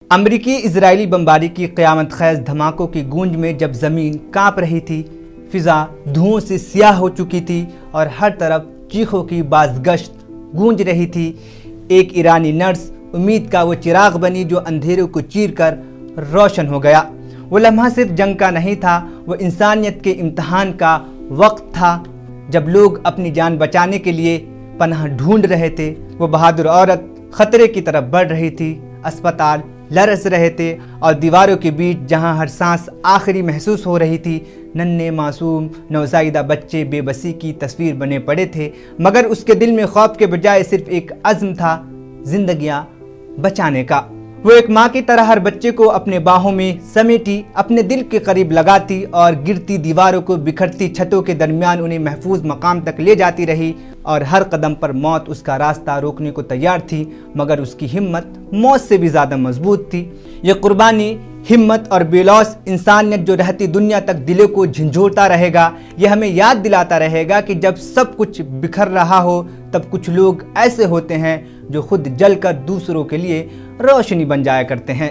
امریکی اسرائیلی بمباری کی قیامت خیز دھماکوں کی گونج میں جب زمین کانپ رہی تھی، فضا دھوؤں سے سیاہ ہو چکی تھی اور ہر طرف چیخوں کی بازگشت گونج رہی تھی، ایک ایرانی نرس امید کا وہ چراغ بنی جو اندھیروں کو چیر کر روشن ہو گیا۔ وہ لمحہ صرف جنگ کا نہیں تھا، وہ انسانیت کے امتحان کا وقت تھا، جب لوگ اپنی جان بچانے کے لیے پناہ ڈھونڈ رہے تھے۔ وہ بہادر عورت خطرے کی طرف بڑھ رہی تھی، اسپتال لرز رہے تھے اور دیواروں کے بیچ جہاں ہر سانس آخری محسوس ہو رہی تھی، ننھے معصوم نوزائیدہ بچے بے بسی کی تصویر بنے پڑے تھے، مگر اس کے دل میں خوف کے بجائے صرف ایک عزم تھا، زندگیاں بچانے کا۔ وہ ایک ماں کی طرح ہر بچے کو اپنے باہوں میں سمیٹی، اپنے دل کے قریب لگاتی اور گرتی دیواروں کو بکھرتی چھتوں کے درمیان انہیں محفوظ مقام تک لے جاتی رہی، اور ہر قدم پر موت اس کا راستہ روکنے کو تیار تھی، مگر اس کی ہمت موت سے بھی زیادہ مضبوط تھی۔ یہ قربانی، ہمت اور بے لوث انسانیت جو رہتی دنیا تک دلوں کو جھنجھوڑتا رہے گا، یہ ہمیں یاد دلاتا رہے گا کہ جب سب کچھ بکھر رہا ہو تب کچھ لوگ ایسے ہوتے ہیں جو خود جل کر دوسروں کے لیے روشنی بن جایا کرتے ہیں۔